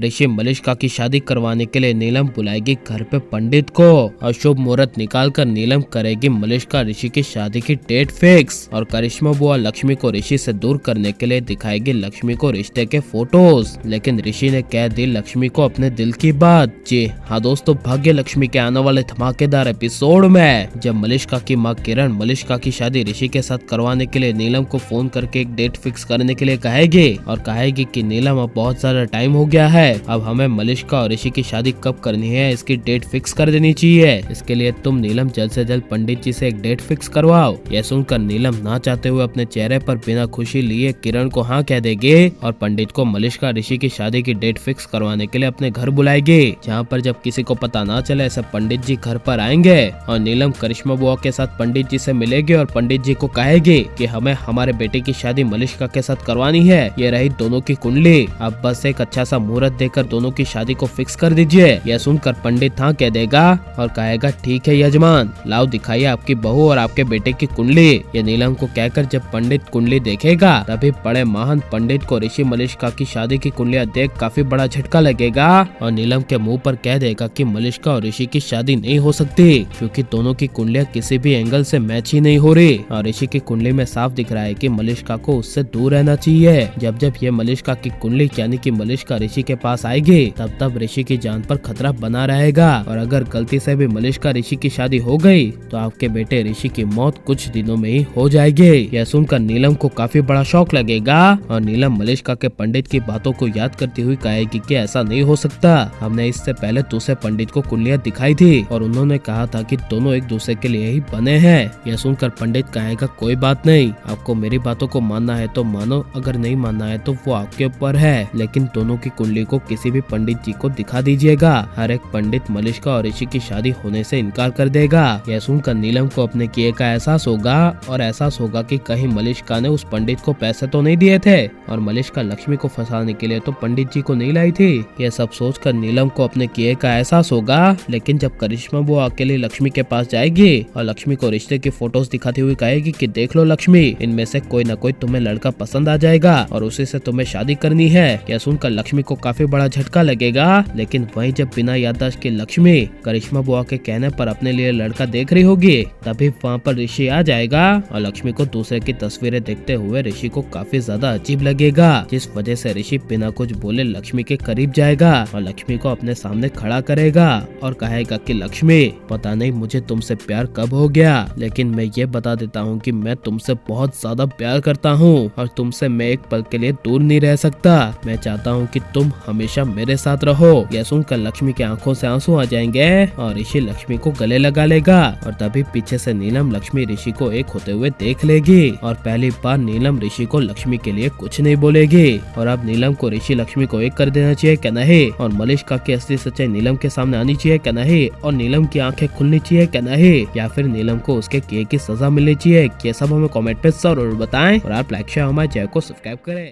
ऋषि मलिष्का की शादी करवाने के लिए नीलम बुलाएगी घर पे पंडित को और शुभ मुहूर्त निकाल कर नीलम करेगी मलिष्का ऋषि की शादी की डेट फिक्स। और करिश्मा बुआ लक्ष्मी को ऋषि से दूर करने के लिए दिखाएगी लक्ष्मी को रिश्ते के फोटोज, लेकिन ऋषि ने कह दी लक्ष्मी को अपने दिल की बात। जी हाँ दोस्तों, भाग्य लक्ष्मी के आने वाले धमाकेदार एपिसोड में जब मलिष्का की माँ किरण मलिष्का की शादी ऋषि के साथ करवाने के लिए नीलम को फोन करके एक डेट फिक्स करने के लिए कहेगी और कहेगी कि नीलम अब बहुत सारा टाइम हो गया है, अब हमें मलिष्का और ऋषि की शादी कब करनी है इसकी डेट फिक्स कर देनी चाहिए। इसके लिए तुम नीलम जल्द से जल्द पंडित जी से एक डेट फिक्स करवाओ। यह सुनकर नीलम ना चाहते हुए अपने चेहरे पर बिना खुशी लिए किरण को हाँ कह देगी और पंडित को मलिष्का ऋषि की शादी की डेट फिक्स करवाने के लिए अपने घर बुलाएगी, जहाँ पर जब किसी को पता ना चले ऐसे पंडित जी घर पर आएंगे और नीलम करिश्मा बुआ के साथ पंडित जी से मिलेगी और पंडित जी को कहेगी कि हमें हमारे बेटे की शादी मलिष्का के साथ करवानी है, ये रही दोनों की कुंडली, अब बस एक अच्छा सा मुहूर्त देकर दोनों की शादी को फिक्स कर दीजिए। यह सुनकर पंडित हाँ कह देगा और कहेगा ठीक है यजमान, लाओ दिखाइए आपकी बहू और आपके बेटे की कुंडली। ये नीलम को कहकर जब पंडित कुंडली देखेगा तभी बड़े महान पंडित को ऋषि मलिष्का की शादी की कुंडलियां देख काफी बड़ा झटका लगेगा और नीलम के मुंह पर कह देगा कि मलिष्का और ऋषि की शादी नहीं हो सकती क्योंकि दोनों की कुंडलियां किसी भी एंगल से मैच ही नहीं हो रही और ऋषि की कुंडली में साफ दिख रहा है कि मलिष्का को उससे दूर रहना चाहिए। जब जब ये मलिष्का की कुंडली यानी कि मलिष्का ऋषि के पास आएगी तब तब ऋषि की जान पर खतरा बना रहेगा और अगर गलती से भी मलिष्का ऋषि की शादी हो गई तो आपके बेटे ऋषि की मौत कुछ दिनों में ही हो जाएगी। यह सुनकर नीलम को काफी बड़ा शौक लगेगा और नीलम मलिष्का के पंडित की बातों को याद करती हुई कहेगी कि ऐसा नहीं हो सकता, हमने इससे पहले दूसरे पंडित को कुंडलियां दिखाई थी और उन्होंने कहा था कि दोनों एक दूसरे के लिए ही बने हैं। यह सुनकर पंडित कहेगा कोई बात नहीं, आपको मेरी बातों को मानना है तो मानो, अगर नहीं मानना है तो वो आपके ऊपर है, लेकिन दोनों की कुंडली को किसी भी पंडित जी को दिखा दीजिएगा। हर एक पंडित मलिष्का और ऋषि की शादी होने से इनकार कर देगा। यह सुनकर नीलम को अपने किए का एहसास होगा और एहसास होगा कि कहीं मलिष्का ने उस पंडित को पैसे तो नहीं दिए थे और मलिष्का लक्ष्मी को फंसाने के लिए तो पंडित जी को नहीं लाई थी। यह सब सोचकर नीलम को अपने किए का एहसास होगा, लेकिन जब करिश्मा बुआ अकेले लक्ष्मी के पास जाएगी और लक्ष्मी को रिश्ते की फोटोज दिखाती हुई कहेगी कि देख लो लक्ष्मी, इनमें से कोई न कोई तुम्हें लड़का पसंद आ जाएगा और उसी से तुम्हें शादी करनी है। यह सुनकर लक्ष्मी को काफी बड़ा झटका लगेगा, लेकिन वहीं जब बिना याददाश्त की लक्ष्मी करिश्मा बुआ के कहने पर अपने लिए लड़का देख रही होगी तभी वहाँ पर ऋषि आ जाएगा और लक्ष्मी को दूसरे की तस्वीरें देखते हुए ऋषि को काफी ज्यादा अजीब लगेगा, जिस वजह से ऋषि बिना कुछ बोले लक्ष्मी के करीब जाएगा और लक्ष्मी को अपने सामने खड़ा करेगा और कहेगा कि लक्ष्मी, पता नहीं मुझे तुमसे प्यार कब हो गया, लेकिन मैं ये बता देता हूँ कि मैं तुमसे बहुत ज्यादा प्यार करता हूँ और तुमसे मैं एक पल के लिए दूर नहीं रह सकता। मैं चाहता हूँ कि तुम हमेशा मेरे साथ रहो। यह सुनकर लक्ष्मी की आंखों से आंसू आ जाएंगे और ऋषि लक्ष्मी को गले लगा लेगा और तभी पीछे से नीलम लक्ष्मी ऋषि को एक होते हुए देख लेगी और पहली बार नीलम ऋषि को लक्ष्मी के लिए कुछ नहीं बोलेगी। और अब नीलम को ऋषि लक्ष्मी को एक कर देना चाहिए क्या नहीं, और मलिष्का की असली सच्चाई नीलम के सामने आनी चाहिए क्या नहीं, और नीलम की आंखें खुलनी चाहिए क्या नहीं, या फिर नीलम को उसके किए की सजा मिलनी चाहिए। ये सब हमें कमेंट पे जरूर बताएं और आप लाइक शेयर हमारे चैनल को सब्सक्राइब करें।